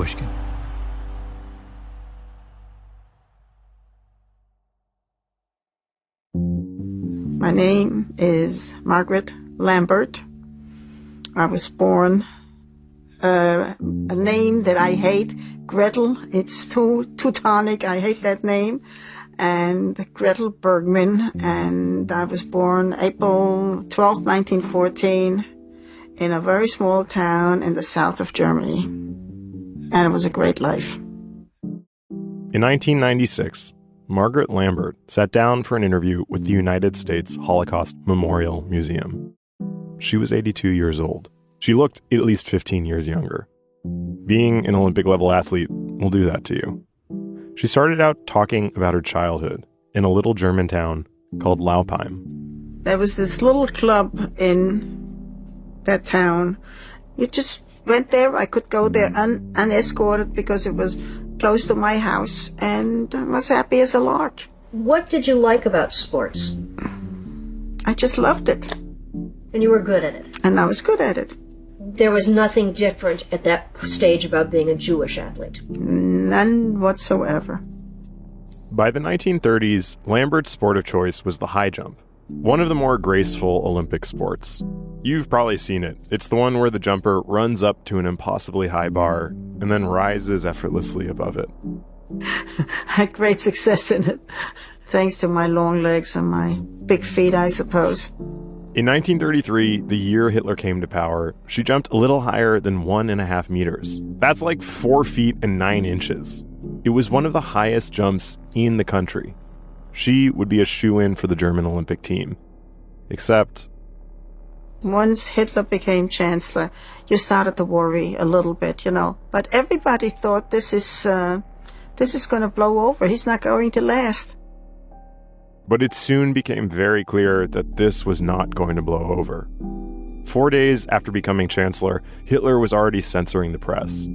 Pushkin. My name is Margaret Lambert. I was born a name that I hate, Gretel. It's too Teutonic. I hate that name. And Gretel Bergman. And I was born April 12, 1914, in a very small town in the south of Germany. And it was a great life. In 1996, Margaret Lambert sat down for an interview with the United States Holocaust Memorial Museum. She was 82 years old. She looked at least 15 years younger. Being an Olympic-level athlete will do that to you. She started out talking about her childhood in a little German town called Laupheim. There was this little club in that town. You just went there. I could go there unescorted because it was close to my house, and I was happy as a lark. What did you like about sports? I just loved it. And you were good at it? And I was good at it. There was nothing different at that stage about being a Jewish athlete? None whatsoever. By the 1930s, Lambert's sport of choice was the high jump, one of the more graceful Olympic sports. You've probably seen it. It's the one where the jumper runs up to an impossibly high bar and then rises effortlessly above it. I had great success in it, thanks to my long legs and my big feet, I suppose. In 1933, the year Hitler came to power, she jumped a little higher than 1.5 meters. That's like 4 feet and 9 inches. It was one of the highest jumps in the country. She would be a shoo-in for the German Olympic team. Except, once Hitler became chancellor, you started to worry a little bit, But everybody thought this is going to blow over. He's not going to last. But it soon became very clear that this was not going to blow over. 4 days after becoming chancellor, Hitler was already censoring the press.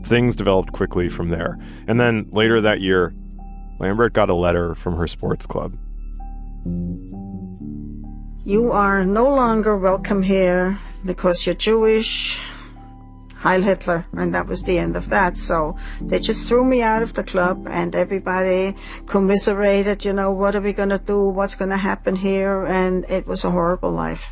Things developed quickly from there. And then later that year, Lambert got a letter from her sports club. You are no longer welcome here because you're Jewish. Heil Hitler. And that was the end of that. So they just threw me out of the club, and everybody commiserated, what are we going to do? What's going to happen here? And it was a horrible life.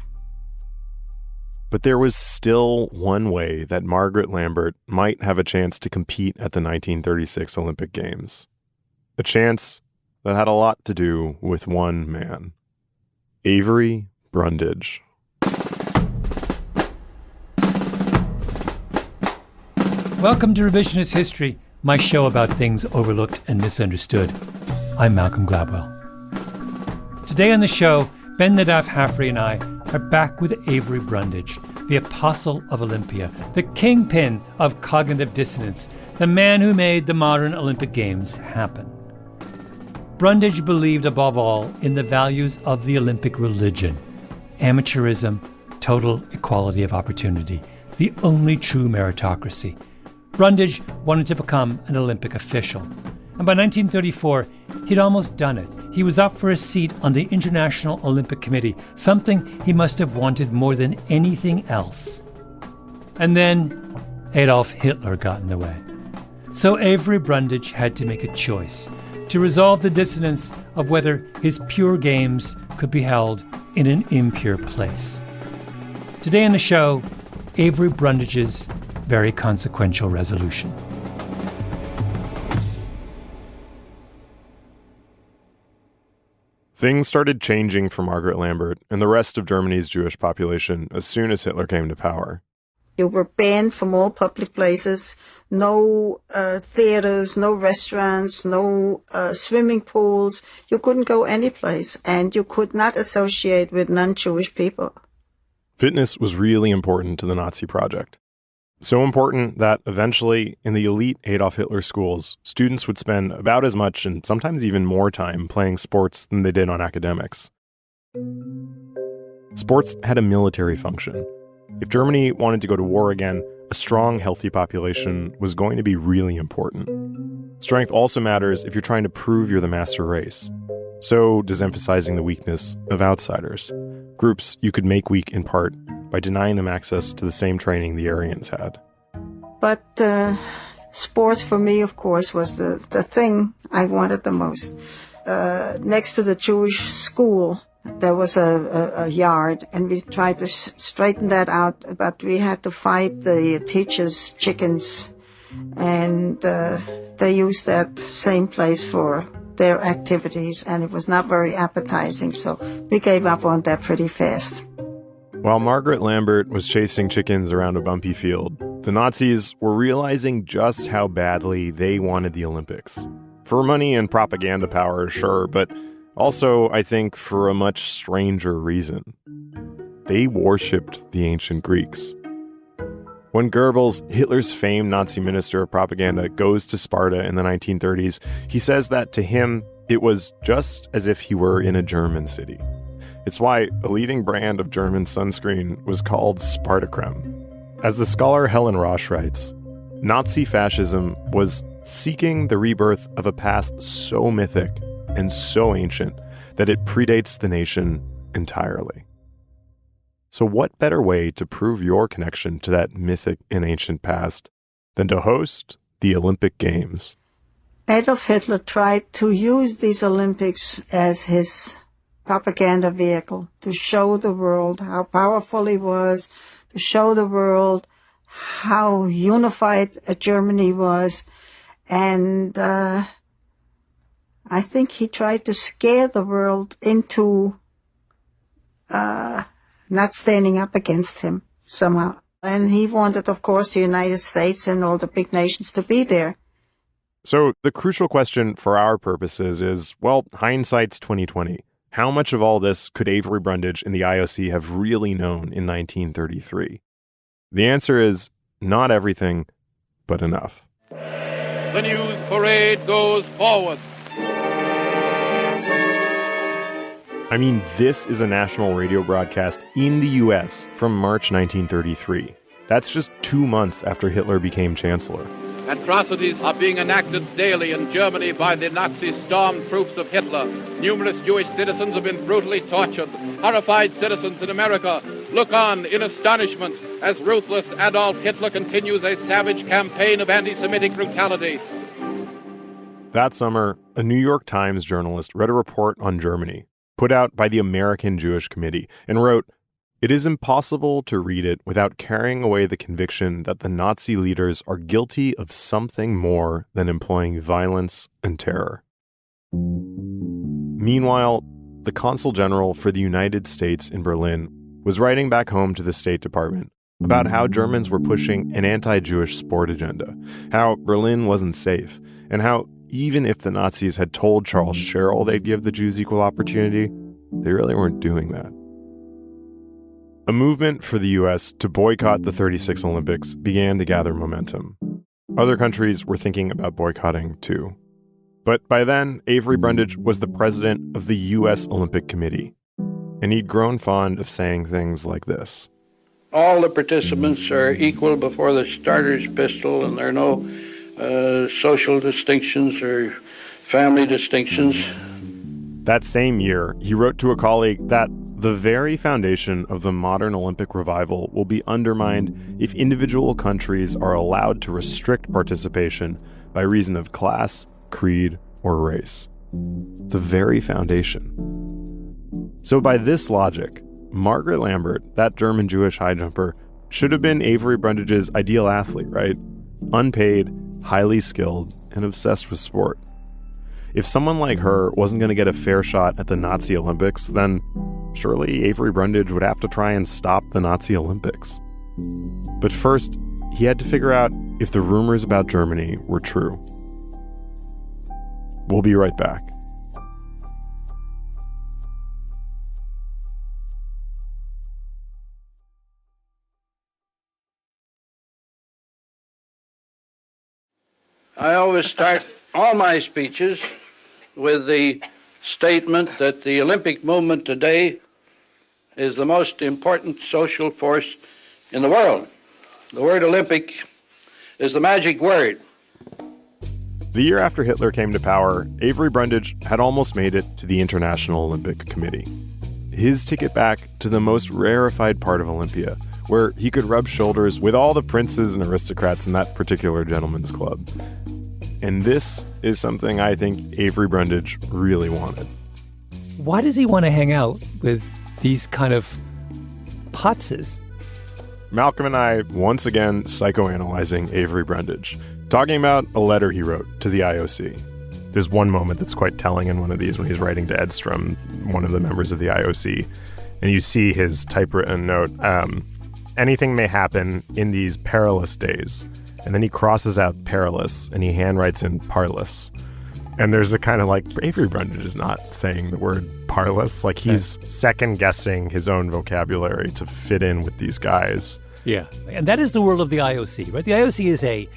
But there was still one way that Margaret Lambert might have a chance to compete at the 1936 Olympic Games. A chance that had a lot to do with one man. Avery Brundage. Welcome to Revisionist History, my show about things overlooked and misunderstood. I'm Malcolm Gladwell. Today on the show, Ben Naddaff-Hafrey and I are back with Avery Brundage, the apostle of Olympia, the kingpin of cognitive dissonance, the man who made the modern Olympic Games happen. Brundage believed above all in the values of the Olympic religion: amateurism, total equality of opportunity, the only true meritocracy. Brundage wanted to become an Olympic official. And by 1934, he'd almost done it. He was up for a seat on the International Olympic Committee, something he must have wanted more than anything else. And then Adolf Hitler got in the way. So Avery Brundage had to make a choice to resolve the dissonance of whether his pure games could be held in an impure place. Today on the show, Avery Brundage's very consequential resolution. Things started changing for Margaret Lambert and the rest of Germany's Jewish population as soon as Hitler came to power. You were banned from all public places, no theaters, no restaurants, no swimming pools. You couldn't go any place, and you could not associate with non-Jewish people. Fitness was really important to the Nazi project. So important that eventually, in the elite Adolf Hitler schools, students would spend about as much and sometimes even more time playing sports than they did on academics. Sports had a military function. If Germany wanted to go to war again, a strong, healthy population was going to be really important. Strength also matters if you're trying to prove you're the master race. So does emphasizing the weakness of outsiders, groups you could make weak in part by denying them access to the same training the Aryans had. But sports for me, of course, was the thing I wanted the most. Next to the Jewish school, there was a yard, and we tried to straighten that out, but we had to fight the teachers' chickens, and they used that same place for their activities, and it was not very appetizing, so we gave up on that pretty fast. While Margaret Lambert was chasing chickens around a bumpy field, the Nazis were realizing just how badly they wanted the Olympics. For money and propaganda power, sure, but also, I think, for a much stranger reason. They worshipped the ancient Greeks. When Goebbels, Hitler's famed Nazi minister of propaganda, goes to Sparta in the 1930s, he says that to him, it was just as if he were in a German city. It's why a leading brand of German sunscreen was called Spartacreme. As the scholar Helen Rosch writes, Nazi fascism was seeking the rebirth of a past so mythic and so ancient that it predates the nation entirely. So what better way to prove your connection to that mythic and ancient past than to host the Olympic Games? Adolf Hitler tried to use these Olympics as his propaganda vehicle to show the world how powerful he was, to show the world how unified Germany was. And I think he tried to scare the world into not standing up against him somehow. And he wanted, of course, the United States and all the big nations to be there. So the crucial question for our purposes is, well, hindsight's 2020. How much of all this could Avery Brundage and the IOC have really known in 1933? The answer is not everything, but enough. The news parade goes forward. I mean, this is a national radio broadcast in the U.S. from March 1933. That's just 2 months after Hitler became chancellor. Atrocities are being enacted daily in Germany by the Nazi storm troops of Hitler. Numerous Jewish citizens have been brutally tortured. Horrified citizens in America look on in astonishment as ruthless Adolf Hitler continues a savage campaign of anti-Semitic brutality. That summer, a New York Times journalist read a report on Germany, put out by the American Jewish Committee, and wrote, "It is impossible to read it without carrying away the conviction that the Nazi leaders are guilty of something more than employing violence and terror." Meanwhile, the Consul General for the United States in Berlin was writing back home to the State Department about how Germans were pushing an anti-Jewish sport agenda, how Berlin wasn't safe, and how even if the Nazis had told Charles Scherl they'd give the Jews equal opportunity, they really weren't doing that. A movement for the U.S. to boycott the '36 Olympics began to gather momentum. Other countries were thinking about boycotting too. But by then, Avery Brundage was the president of the U.S. Olympic Committee, and he'd grown fond of saying things like this. All the participants are equal before the starter's pistol, and there are no social distinctions or family distinctions. That same year, he wrote to a colleague that the very foundation of the modern Olympic revival will be undermined if individual countries are allowed to restrict participation by reason of class, creed, or race. The very foundation. So by this logic, Margaret Lambert, that German Jewish high jumper, should have been Avery Brundage's ideal athlete, right? Unpaid, highly skilled, and obsessed with sport. If someone like her wasn't going to get a fair shot at the Nazi Olympics, then surely Avery Brundage would have to try and stop the Nazi Olympics. But first, he had to figure out if the rumors about Germany were true. We'll be right back. I always start all my speeches with the statement that the Olympic movement today is the most important social force in the world. The word Olympic is the magic word. The year after Hitler came to power, Avery Brundage had almost made it to the International Olympic Committee. His ticket back to the most rarefied part of Olympia where he could rub shoulders with all the princes and aristocrats in that particular gentleman's club. And this is something I think Avery Brundage really wanted. Why does he want to hang out with these kind of potzes? Malcolm and I once again psychoanalyzing Avery Brundage, talking about a letter he wrote to the IOC. There's one moment that's quite telling in one of these when he's writing to Edstrom, one of the members of the IOC, and you see his typewritten note, anything may happen in these perilous days. And then he crosses out perilous and he handwrites in parlous. And there's a kind of like, Avery Brundage is not saying the word parlous. Like he's second guessing his own vocabulary to fit in with these guys. Yeah. And that is the world of the IOC, right? The IOC is a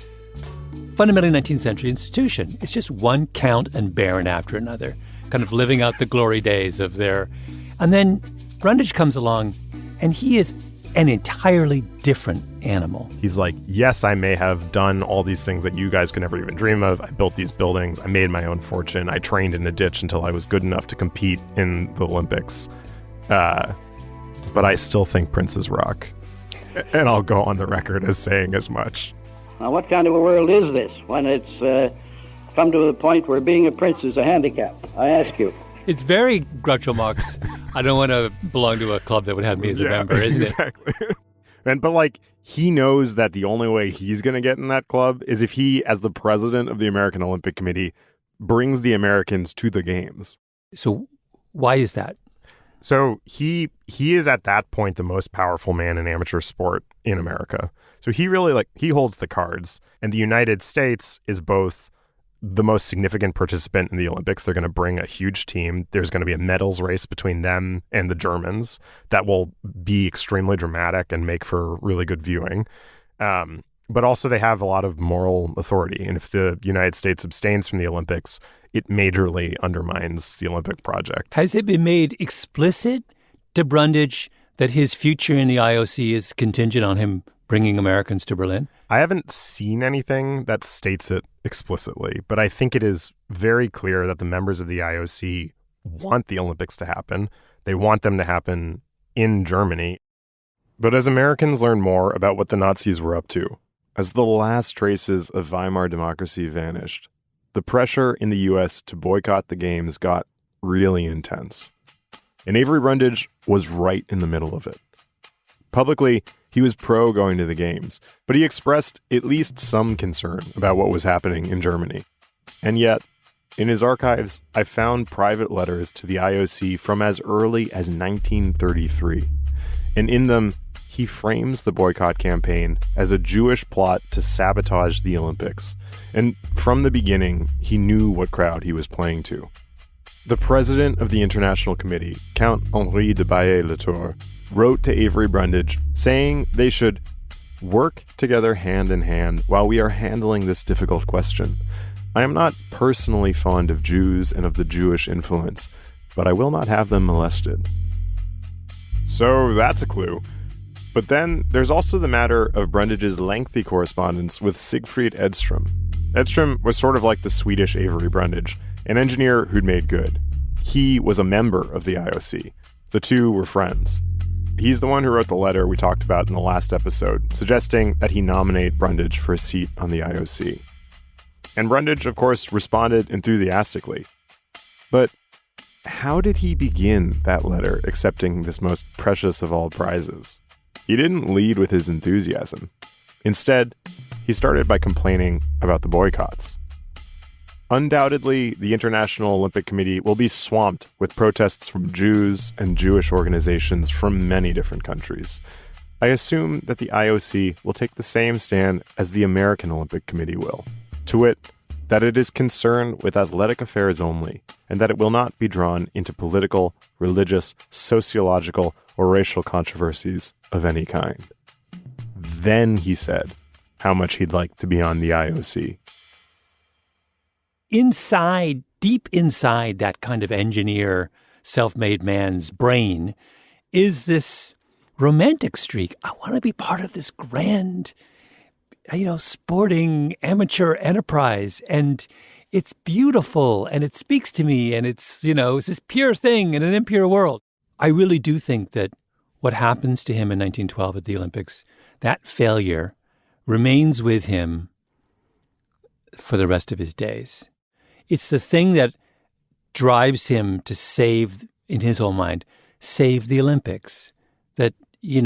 fundamentally 19th century institution. It's just one count and baron after another, kind of living out the glory days of their... And then Brundage comes along and he is an entirely different animal. He's like, yes, I may have done all these things that you guys could never even dream of. I built these buildings. I made my own fortune. I trained in a ditch until I was good enough to compete in the Olympics. But I still think princes rock. And I'll go on the record as saying as much. Now, what kind of a world is this when it's come to the point where being a prince is a handicap? I ask you. It's very Groucho Marx. I don't want to belong to a club that would have me as a member, isn't exactly. But like, he knows that the only way he's going to get in that club is if he, as the president of the American Olympic Committee, brings the Americans to the games. So why is that? So he is at that point the most powerful man in amateur sport in America. So he really he holds the cards. And the United States is both the most significant participant in the Olympics. They're going to bring a huge team. There's going to be a medals race between them and the Germans that will be extremely dramatic and make for really good viewing. But also they have a lot of moral authority. And if the United States abstains from the Olympics, it majorly undermines the Olympic project. Has it been made explicit to Brundage that his future in the IOC is contingent on him bringing Americans to Berlin? I haven't seen anything that states it explicitly, but I think it is very clear that the members of the IOC want the Olympics to happen. They want them to happen in Germany. But as Americans learn more about what the Nazis were up to, as the last traces of Weimar democracy vanished, the pressure in the U.S. to boycott the games got really intense. And Avery Brundage was right in the middle of it. Publicly, he was pro going to the games, but he expressed at least some concern about what was happening in Germany. And yet, in his archives, I found private letters to the IOC from as early as 1933. And in them, he frames the boycott campaign as a Jewish plot to sabotage the Olympics. And from the beginning, he knew what crowd he was playing to. The president of the International Committee, Count Henri de Baillet-Latour, wrote to Avery Brundage saying they should work together hand in hand while we are handling this difficult question. I am not personally fond of Jews and of the Jewish influence, but I will not have them molested. So that's a clue. But then there's also the matter of Brundage's lengthy correspondence with Siegfried Edstrom. Edstrom was sort of like the Swedish Avery Brundage, an engineer who'd made good. He was a member of the IOC. The two were friends. He's the one who wrote the letter we talked about in the last episode, suggesting that he nominate Brundage for a seat on the IOC. And Brundage, of course, responded enthusiastically. But how did he begin that letter accepting this most precious of all prizes? He didn't lead with his enthusiasm. Instead, he started by complaining about the boycotts. Undoubtedly, the International Olympic Committee will be swamped with protests from Jews and Jewish organizations from many different countries. I assume that the IOC will take the same stand as the American Olympic Committee will, to wit, that it is concerned with athletic affairs only, and that it will not be drawn into political, religious, sociological, or racial controversies of any kind. Then he said how much he'd like to be on the IOC. Inside, deep inside that kind of engineer, self-made man's brain is this romantic streak. I want to be part of this grand, sporting amateur enterprise. And it's beautiful and it speaks to me and it's this pure thing in an impure world. I really do think that what happens to him in 1912 at the Olympics, that failure remains with him for the rest of his days. It's the thing that drives him to save, in his whole mind, save the Olympics. That, he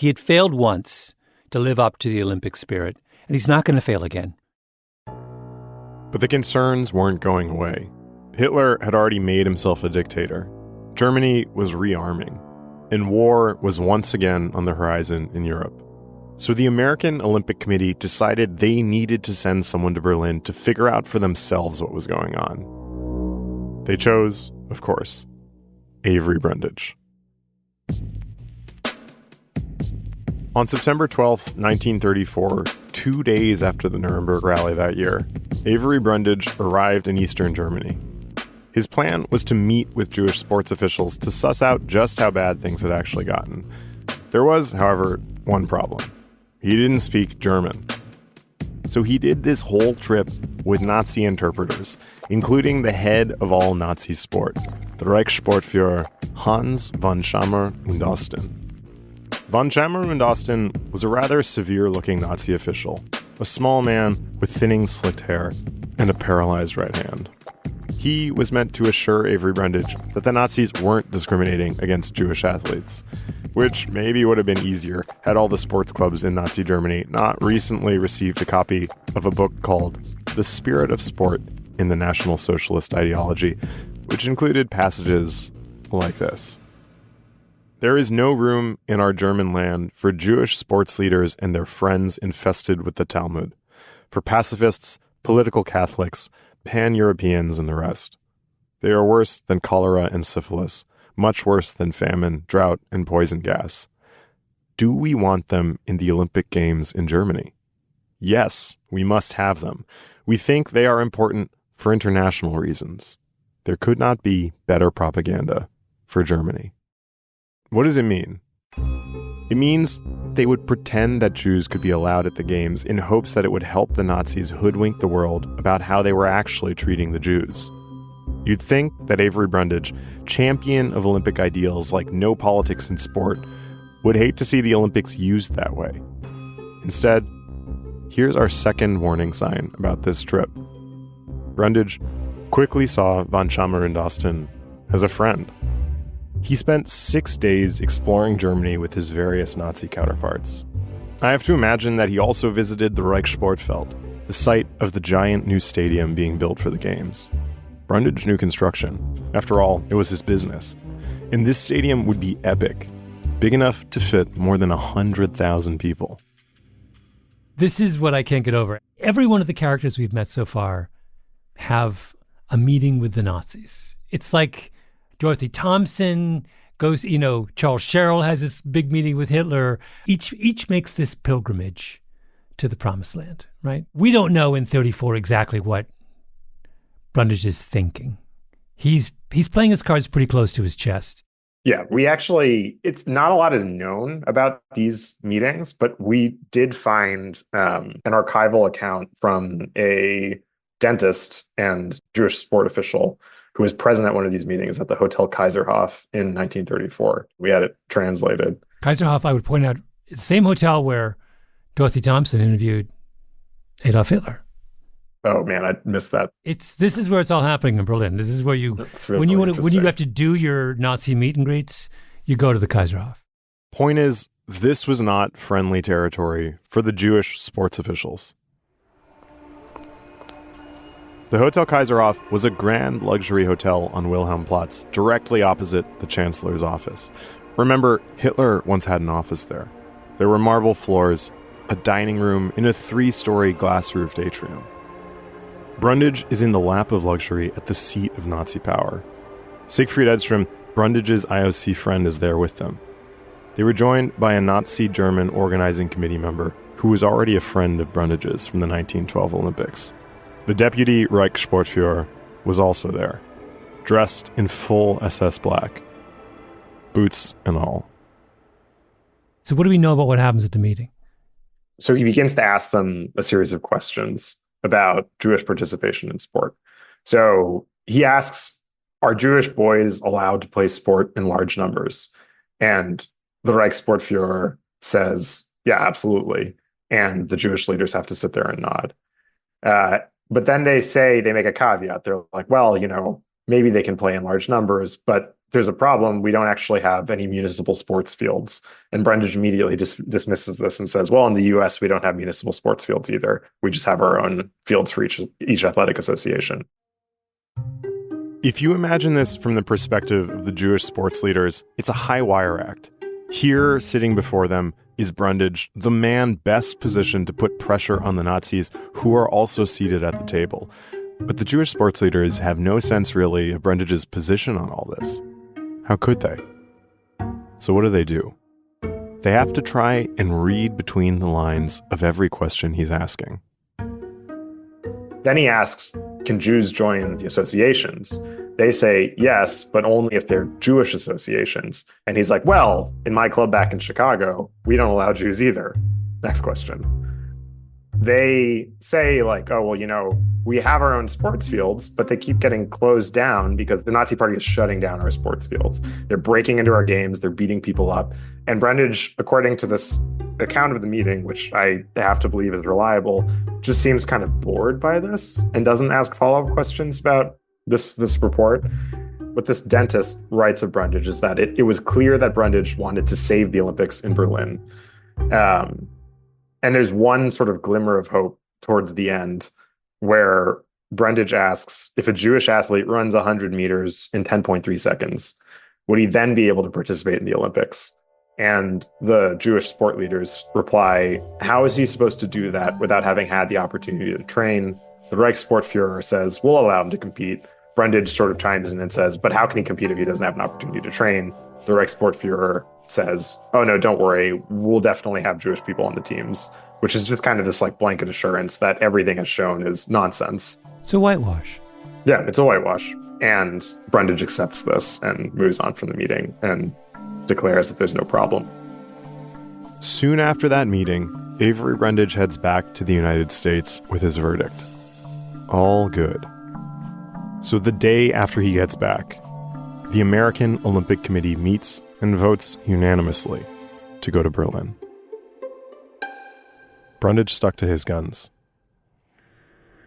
had failed once to live up to the Olympic spirit, and he's not going to fail again. But the concerns weren't going away. Hitler had already made himself a dictator. Germany was rearming, and war was once again on the horizon in Europe. So the American Olympic Committee decided they needed to send someone to Berlin to figure out for themselves what was going on. They chose, of course, Avery Brundage. On September 12th, 1934, 2 days after the Nuremberg rally that year, Avery Brundage arrived in eastern Germany. His plan was to meet with Jewish sports officials to suss out just how bad things had actually gotten. There was, however, one problem. He didn't speak German. So he did this whole trip with Nazi interpreters, including the head of all Nazi sport, the Reichssportführer Hans von Schammer und Osten. Von Schammer und Osten was a rather severe-looking Nazi official, a small man with thinning slicked hair and a paralyzed right hand. He was meant to assure Avery Brundage that the Nazis weren't discriminating against Jewish athletes, which maybe would have been easier had all the sports clubs in Nazi Germany not recently received a copy of a book called The Spirit of Sport in the National Socialist Ideology, which included passages like this. There is no room in our German land for Jewish sports leaders and their friends infested with the Talmud, for pacifists, political Catholics, pan-Europeans, and the rest. They are worse than cholera and syphilis, much worse than famine, drought, and poison gas. Do we want them in the Olympic Games in Germany? Yes, we must have them. We think they are important for international reasons. There could not be better propaganda for Germany. What does it mean? It means they would pretend that Jews could be allowed at the Games in hopes that it would help the Nazis hoodwink the world about how they were actually treating the Jews. You'd think that Avery Brundage, champion of Olympic ideals like no politics in sport, would hate to see the Olympics used that way. Instead, here's our second warning sign about this trip. Brundage quickly saw von Schammer und Osten as a friend. He spent 6 days exploring Germany with his various Nazi counterparts. I have to imagine that he also visited the Reichssportfeld, the site of the giant new stadium being built for the Games. Brundage knew construction. After all, it was his business. And this stadium would be epic, big enough to fit more than 100,000 people. This is what I can't get over. Every one of the characters we've met so far have a meeting with the Nazis. It's like Dorothy Thompson goes, Charles Sherrill has this big meeting with Hitler. Each makes this pilgrimage to the promised land, right? We don't know in 34 exactly what Brundage is thinking. He's playing his cards pretty close to his chest. Yeah, it's not a lot is known about these meetings, but we did find an archival account from a dentist and Jewish sport official who was present at one of these meetings at the Hotel Kaiserhof in 1934. We had it translated. Kaiserhof, I would point out, the same hotel where Dorothy Thompson interviewed Adolf Hitler. Oh man, I missed that. This is where it's all happening in Berlin. This is where when you have to do your Nazi meet and greets, you go to the Kaiserhof. Point is, this was not friendly territory for the Jewish sports officials. The Hotel Kaiserhof was a grand luxury hotel on Wilhelmplatz, directly opposite the Chancellor's office. Remember, Hitler once had an office there. There were marble floors, a dining room in a 3-story glass-roofed atrium. Brundage is in the lap of luxury at the seat of Nazi power. Siegfried Edstrom, Brundage's IOC friend, is there with them. They were joined by a Nazi German organizing committee member who was already a friend of Brundage's from the 1912 Olympics. The deputy Reichssportführer was also there, dressed in full SS black, boots and all. So what do we know about what happens at the meeting? So he begins to ask them a series of questions about Jewish participation in sport. So he asks, are Jewish boys allowed to play sport in large numbers? And the Reichssportführer says, yeah, absolutely. And the Jewish leaders have to sit there and nod. But then they make a caveat. They're like, well, maybe they can play in large numbers, but there's a problem. We don't actually have any municipal sports fields. And Brundage immediately dismisses this and says, well, in the US, we don't have municipal sports fields either. We just have our own fields for each athletic association. If you imagine this from the perspective of the Jewish sports leaders, it's a high wire act. Here, sitting before them, is Brundage, the man best positioned to put pressure on the Nazis, who are also seated at the table. But the Jewish sports leaders have no sense, really, of Brundage's position on all this. How could they? So what do? They have to try and read between the lines of every question he's asking. Then he asks, can Jews join the associations? They say yes, but only if they're Jewish associations. And he's like, well, in my club back in Chicago, we don't allow Jews either. Next question. They say like, oh, well, we have our own sports fields, but they keep getting closed down because the Nazi Party is shutting down our sports fields. They're breaking into our games. They're beating people up. And Brundage, according to this account of the meeting, which I have to believe is reliable, just seems kind of bored by this and doesn't ask follow-up questions about this report. What this dentist writes of Brundage is that it was clear that Brundage wanted to save the Olympics in Berlin. And there's one sort of glimmer of hope towards the end where Brundage asks, if a Jewish athlete runs 100 meters in 10.3 seconds, would he then be able to participate in the Olympics? And the Jewish sport leaders reply, how is he supposed to do that without having had the opportunity to train? The Reichssportführer says, we'll allow him to compete. Brundage sort of chimes in and says, but how can he compete if he doesn't have an opportunity to train? The Reichssportführer says, oh no, don't worry, we'll definitely have Jewish people on the teams, which is just kind of this like blanket assurance that everything has shown is nonsense. It's a whitewash. Yeah, it's a whitewash. And Brundage accepts this and moves on from the meeting and declares that there's no problem. Soon after that meeting, Avery Brundage heads back to the United States with his verdict. All good. So the day after he gets back, the American Olympic Committee meets and votes unanimously to go to Berlin. Brundage stuck to his guns.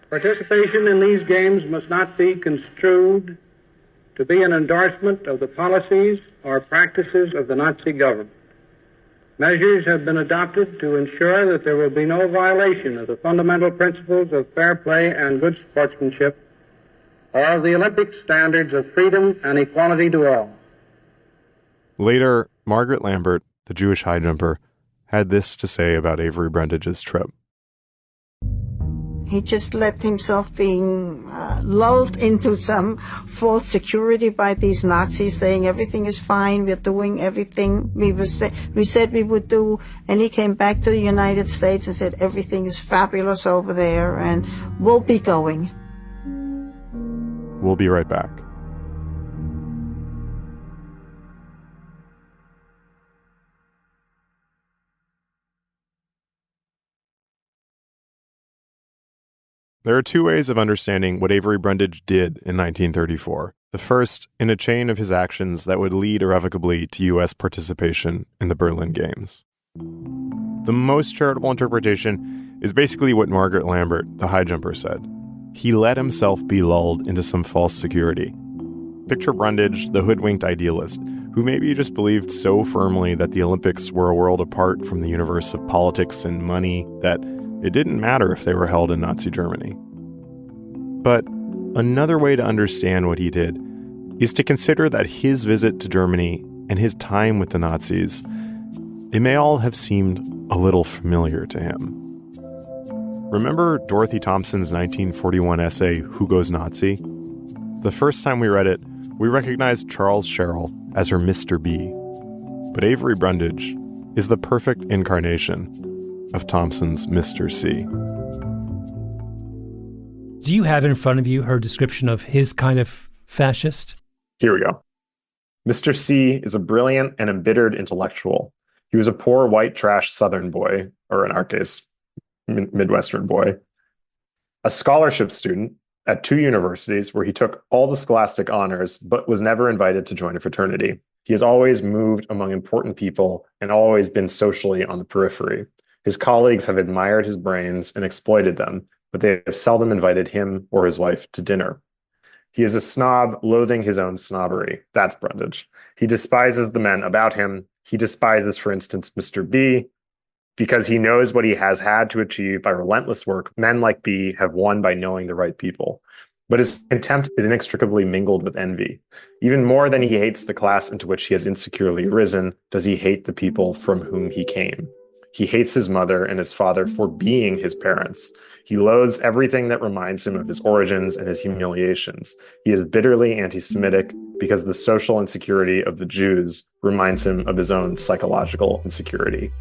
Participation in these games must not be construed to be an endorsement of the policies or practices of the Nazi government. Measures have been adopted to ensure that there will be no violation of the fundamental principles of fair play and good sportsmanship, or of the Olympic standards of freedom and equality to all. Later, Margaret Lambert, the Jewish high jumper, had this to say about Avery Brundage's trip. He just let himself being lulled into some false security by these Nazis saying everything is fine, we're doing everything we said we would do. And he came back to the United States and said everything is fabulous over there and we'll be going. We'll be right back. There are two ways of understanding what Avery Brundage did in 1934. The first, in a chain of his actions that would lead irrevocably to U.S. participation in the Berlin Games. The most charitable interpretation is basically what Margaret Lambert, the high jumper, said. He let himself be lulled into some false security. Picture Brundage, the hoodwinked idealist, who maybe just believed so firmly that the Olympics were a world apart from the universe of politics and money that it didn't matter if they were held in Nazi Germany. But another way to understand what he did is to consider that his visit to Germany and his time with the Nazis, it may all have seemed a little familiar to him. Remember Dorothy Thompson's 1941 essay, Who Goes Nazi? The first time we read it, we recognized Charles Sherrill as her Mr. B. But Avery Brundage is the perfect incarnation of Thompson's Mr. C. Do you have in front of you her description of his kind of fascist? Here we go. Mr. C is a brilliant and embittered intellectual. He was a poor white trash Southern boy, or in our case, Midwestern boy. A scholarship student at 2 universities where he took all the scholastic honors, but was never invited to join a fraternity. He has always moved among important people and always been socially on the periphery. His colleagues have admired his brains and exploited them, but they have seldom invited him or his wife to dinner. He is a snob, loathing his own snobbery. That's Brundage. He despises the men about him. He despises, for instance, Mr. B, because he knows what he has had to achieve by relentless work. Men like B have won by knowing the right people. But his contempt is inextricably mingled with envy. Even more than he hates the class into which he has insecurely risen, does he hate the people from whom he came. He hates his mother and his father for being his parents. He loathes everything that reminds him of his origins and his humiliations. He is bitterly anti-Semitic because the social insecurity of the Jews reminds him of his own psychological insecurity.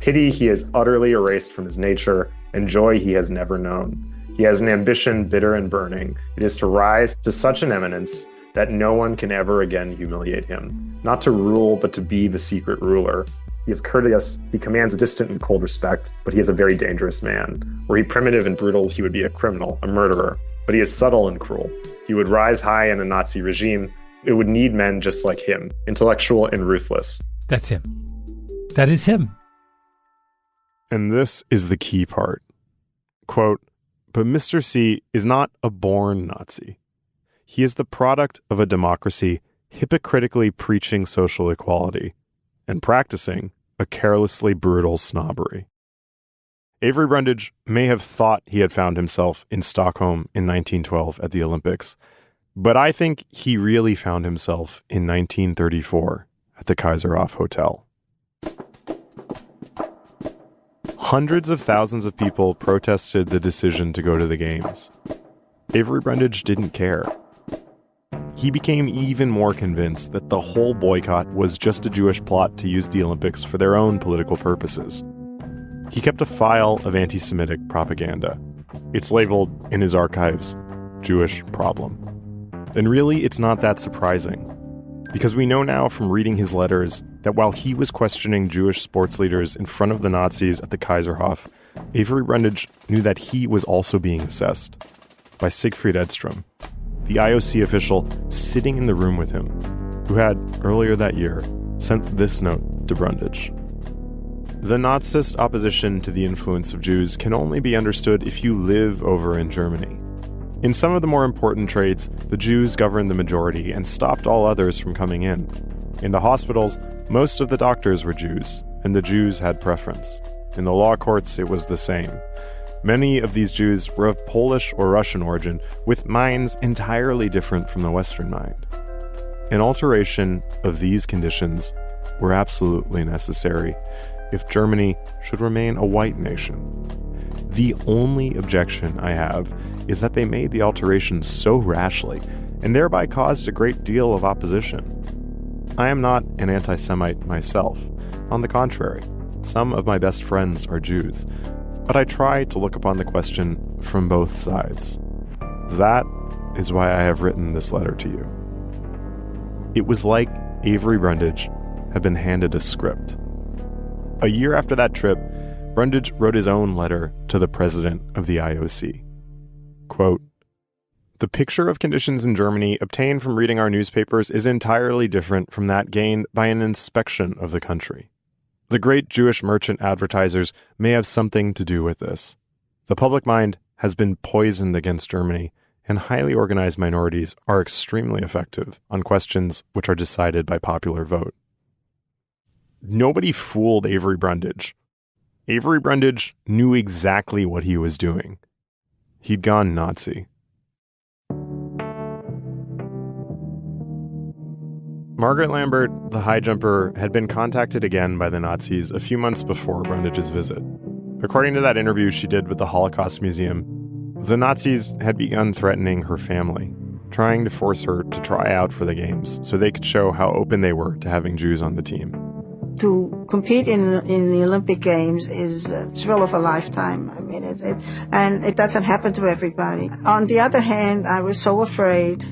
Pity he has utterly erased from his nature, and joy he has never known. He has an ambition bitter and burning. It is to rise to such an eminence that no one can ever again humiliate him. Not to rule, but to be the secret ruler. He is courteous, he commands distant and cold respect, but he is a very dangerous man. Were he primitive and brutal, he would be a criminal, a murderer. But he is subtle and cruel. He would rise high in a Nazi regime. It would need men just like him, intellectual and ruthless. That's him. That is him. And this is the key part. Quote, "But Mr. C is not a born Nazi. He is the product of a democracy hypocritically preaching social equality and practicing a carelessly brutal snobbery." Avery Brundage may have thought he had found himself in Stockholm in 1912 at the Olympics, but I think he really found himself in 1934 at the Kaiserhof Hotel. Hundreds of thousands of people protested the decision to go to the games. Avery Brundage didn't care. He became even more convinced that the whole boycott was just a Jewish plot to use the Olympics for their own political purposes. He kept a file of anti-Semitic propaganda. It's labeled in his archives, Jewish Problem. And really, it's not that surprising, because we know now from reading his letters that while he was questioning Jewish sports leaders in front of the Nazis at the Kaiserhof, Avery Brundage knew that he was also being assessed by Siegfried Edstrom, the IOC official sitting in the room with him, who had, earlier that year, sent this note to Brundage. "The Nazist opposition to the influence of Jews can only be understood if you live over in Germany. In some of the more important trades, the Jews governed the majority and stopped all others from coming in. In the hospitals, most of the doctors were Jews, and the Jews had preference. In the law courts, it was the same. Many of these Jews were of Polish or Russian origin, with minds entirely different from the Western mind. An alteration of these conditions were absolutely necessary if Germany should remain a white nation. The only objection I have is that they made the alteration so rashly and thereby caused a great deal of opposition. I am not an anti-Semite myself. On the contrary, some of my best friends are Jews, but I try to look upon the question from both sides. That is why I have written this letter to you." It was like Avery Brundage had been handed a script. A year after that trip, Brundage wrote his own letter to the president of the IOC. Quote, "The picture of conditions in Germany obtained from reading our newspapers is entirely different from that gained by an inspection of the country. The great Jewish merchant advertisers may have something to do with this. The public mind has been poisoned against Germany, and highly organized minorities are extremely effective on questions which are decided by popular vote." Nobody fooled Avery Brundage. Avery Brundage knew exactly what he was doing. He'd gone Nazi. Margaret Lambert, the high jumper, had been contacted again by the Nazis a few months before Brundage's visit. According to that interview she did with the Holocaust Museum, the Nazis had begun threatening her family, trying to force her to try out for the games so they could show how open they were to having Jews on the team. To compete in the Olympic Games is a thrill of a lifetime. I mean, and it doesn't happen to everybody. On the other hand, I was so afraid.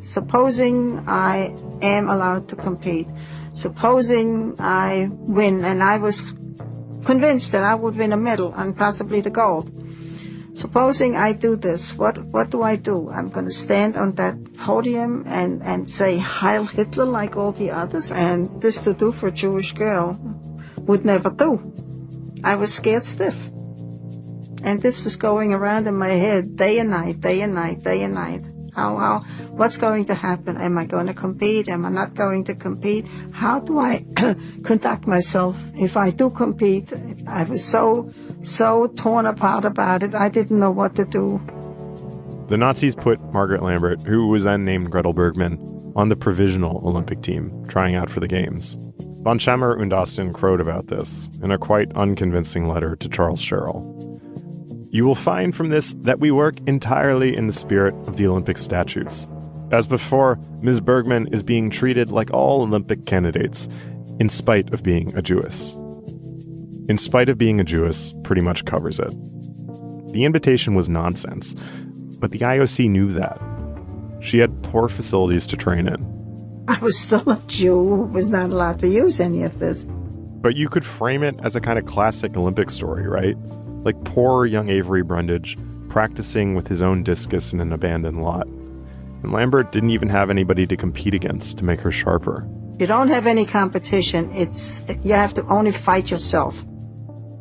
Supposing I am allowed to compete, supposing I win, and I was convinced that I would win a medal and possibly the gold. Supposing I do this, what do I do? I'm going to stand on that podium and say Heil Hitler like all the others, and this to do for a Jewish girl would never do. I was scared stiff. And this was going around in my head day and night, day and night, day and night. What's going to happen? Am I going to compete? Am I not going to compete? How do I conduct myself if I do compete? I was so torn apart about it, I didn't know what to do. The Nazis put Margaret Lambert, who was then named Gretel Bergmann, on the provisional Olympic team, trying out for the Games. Von Schemmer und Osten wrote about this in a quite unconvincing letter to Charles Sherrill. You will find from this that we work entirely in the spirit of the Olympic statutes. As before, Ms. Bergmann is being treated like all Olympic candidates, in spite of being a Jewess. In spite of being a Jewess pretty much covers it. The invitation was nonsense, but the IOC knew that. She had poor facilities to train in. I was still a Jew who was not allowed to use any of this. But you could frame it as a kind of classic Olympic story, right? Like poor young Avery Brundage practicing with his own discus in an abandoned lot. And Lambert didn't even have anybody to compete against to make her sharper. You don't have any competition. You have to only fight yourself.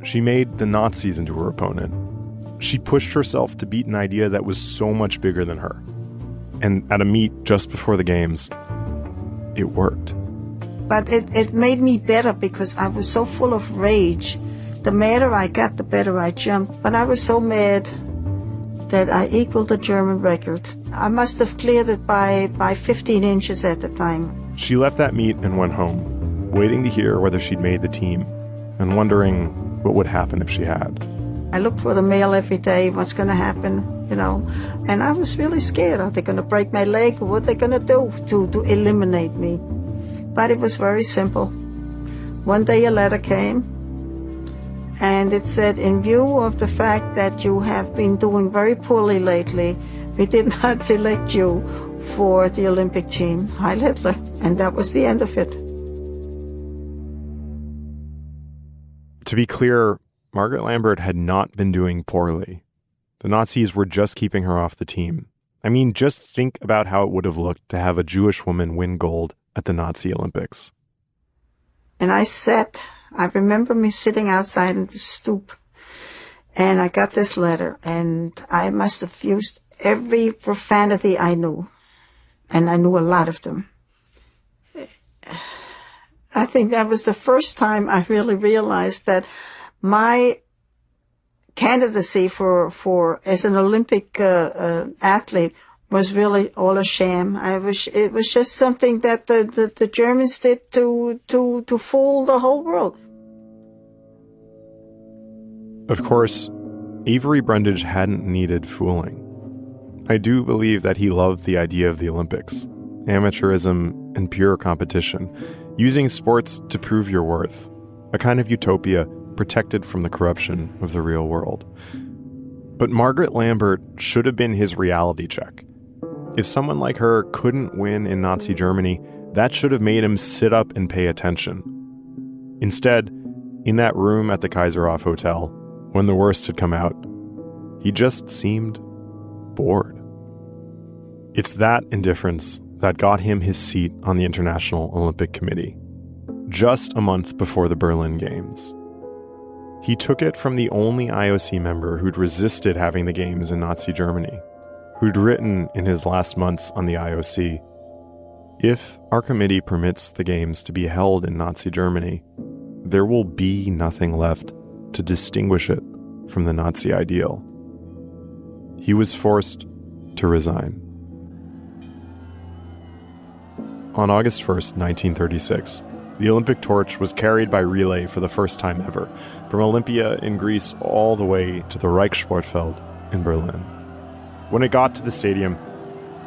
She made the Nazis into her opponent. She pushed herself to beat an idea that was so much bigger than her. And at a meet just before the Games, it worked. But it made me better because I was so full of rage. The madder I got, the better I jumped. But I was so mad that I equaled the German record. I must have cleared it by 15 inches at the time. She left that meet and went home, waiting to hear whether she'd made the team, and wondering what would happen if she had. I looked for the mail every day, what's going to happen, and I was really scared. Are they going to break my leg, or what are they going to do to eliminate me? But it was very simple. One day a letter came, and it said, in view of the fact that you have been doing very poorly lately, we did not select you for the Olympic team, Heil Hitler. And that was the end of it. To be clear, Margaret Lambert had not been doing poorly. The Nazis were just keeping her off the team. I mean, just think about how it would have looked to have a Jewish woman win gold at the Nazi Olympics. And I remember me sitting outside in the stoop, and I got this letter, and I must have used every profanity I knew, and I knew a lot of them. I think that was the first time I really realized that my candidacy for as an Olympic athlete was really all a sham. It was just something that the Germans did to fool the whole world. Of course, Avery Brundage hadn't needed fooling. I do believe that he loved the idea of the Olympics, amateurism and pure competition, using sports to prove your worth, a kind of utopia protected from the corruption of the real world. But Margaret Lambert should have been his reality check. If someone like her couldn't win in Nazi Germany, that should have made him sit up and pay attention. Instead, in that room at the Kaiserhof Hotel, when the worst had come out, he just seemed bored. It's that indifference that got him his seat on the International Olympic Committee, just a month before the Berlin Games. He took it from the only IOC member who'd resisted having the Games in Nazi Germany, who'd written in his last months on the IOC, "If our committee permits the Games to be held in Nazi Germany, there will be nothing left to distinguish it from the Nazi ideal." He was forced to resign. On August 1st, 1936, the Olympic torch was carried by relay for the first time ever, from Olympia in Greece all the way to the Reichssportfeld in Berlin. When it got to the stadium,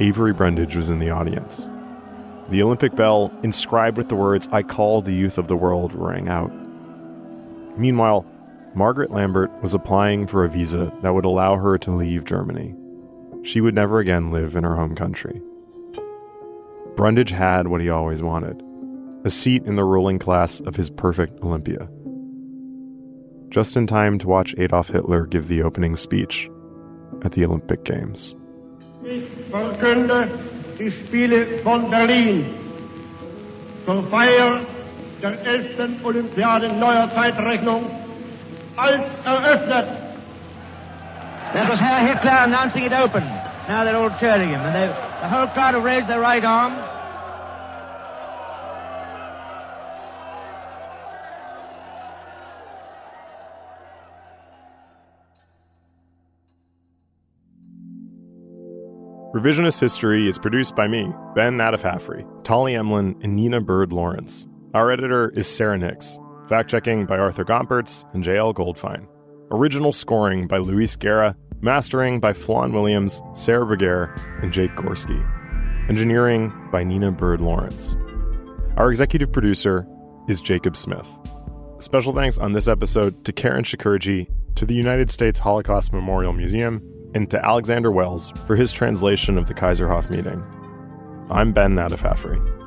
Avery Brundage was in the audience. The Olympic bell, inscribed with the words, "I call the youth of the world," rang out. Meanwhile, Margaret Lambert was applying for a visa that would allow her to leave Germany. She would never again live in her home country. Brundage had what he always wanted, a seat in the ruling class of his perfect Olympia. Just in time to watch Adolf Hitler give the opening speech, at the Olympic Games. Ich verkünde die Spiele von Berlin zur Feier der 11. Olympiade neuer Zeitrechnung als eröffnet. That was Herr Hitler announcing it open. Now they're all cheering him, and the whole crowd have raised their right arm. Revisionist History is produced by me, Ben Naddaff-Hafrey, Tolly Emlin, and Nina Bird Lawrence. Our editor is Sarah Nix. Fact-checking by Arthur Gompertz and J.L. Goldfein. Original scoring by Luis Guerra. Mastering by Flawn Williams, Sarah Berger, and Jake Gorski. Engineering by Nina Bird Lawrence. Our executive producer is Jacob Smith. Special thanks on this episode to Karen Shakurji, to the United States Holocaust Memorial Museum, and to Alexander Wells for his translation of the Kaiserhof meeting. I'm Ben Naddaff-Hafrey.